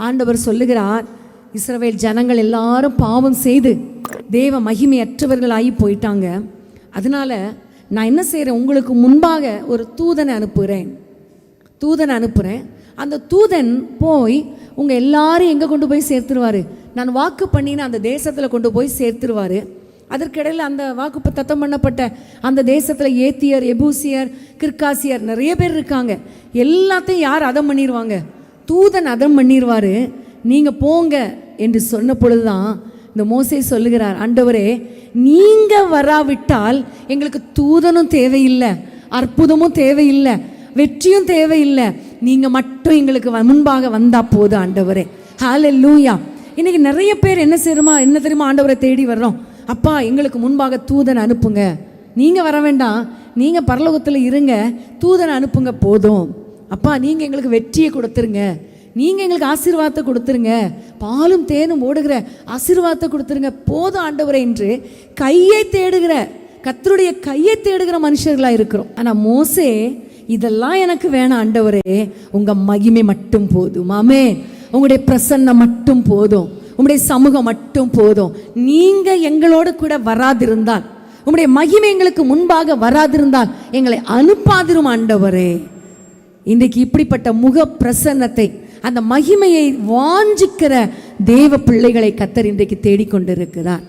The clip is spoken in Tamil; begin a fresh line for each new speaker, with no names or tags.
ஆண்டவர் சொல்லுகிறார், இஸ்ரவேல் ஜனங்கள் எல்லாரும் பாவம் செய்து தேவ மகிமையற்றவர்களாகி போயிட்டாங்க. அதனால நான் என்ன செய்கிறேன், உங்களுக்கு முன்பாக ஒரு தூதனை அனுப்புகிறேன். அந்த தூதன் போய் உங்கள் எல்லாரும் எங்கே கொண்டு போய் சேர்த்துருவார், நான் வாக்கு பண்ணின அந்த தேசத்தில் கொண்டு போய் சேர்த்துருவார். அதற்கிடையில் அந்த வாக்கு தத்தம் பண்ணப்பட்ட அந்த தேசத்தில் ஏத்தியர், எபூசியர், கிர்காசியர் நிறைய பேர் இருக்காங்க. எல்லாத்தையும் யார் அதம் பண்ணிடுவாங்க? தூதன் அதம் பண்ணிடுவார். நீங்கள் போங்க என்று சொன்ன பொழுதுதான் இந்த மோசே சொல்லுகிறார், ஆண்டவரே நீங்கள் வராவிட்டால் எங்களுக்கு தூதனும் தேவையில்லை, அற்புதமும் தேவையில்லை, வெற்றியும் தேவையில்லை, நீங்கள் மட்டும் எங்களுக்கு முன்பாக வந்தால் போதும் ஆண்டவரே. ஹல்லேலூயா. இன்னைக்கு நிறைய பேர் என்ன தெரியுமா ஆண்டவரை தேடி வர்றோம். அப்பா எங்களுக்கு முன்பாக தூதனை அனுப்புங்க, நீங்கள் வர வேண்டாம், நீங்கள் பரலோகத்தில் இருங்க, தூதனை அனுப்புங்க போதும். அப்பா நீங்கள் எங்களுக்கு வெற்றியை கொடுத்துருங்க, நீங்கள் எங்களுக்கு ஆசீர்வாதத்தை கொடுத்துருங்க, பாலும் தேனும் ஓடுகிற ஆசீர்வாதத்தை கொடுத்துருங்க போதும் ஆண்டவரே என்று கர்த்தருடைய கையை தேடுகிற மனுஷர்களாக இருக்கிறோம். ஆனால் மோசே இதெல்லாம் எனக்கு வேணாம் ஆண்டவரே, உங்கள் மகிமை மட்டும் போதும், ஆமென், உங்களுடைய பிரசன்னம் மட்டும் போதும், உங்களுடைய சமூகம் மட்டும் போதும், நீங்கள் எங்களோடு கூட வராதிருந்தால், உங்களுடைய மகிமை எங்களுக்கு முன்பாக வராதிருந்தால் எங்களை அனுப்பாதிரும் ஆண்டவரே. இன்றைக்கு இப்படிப்பட்ட முக பிரசன்னத்தை, அந்த மகிமையை வாஞ்சிக்கிற தேவ பிள்ளைகளை கர்த்தர் இன்றைக்கு தேடிக்கொண்டிருக்கிறார்.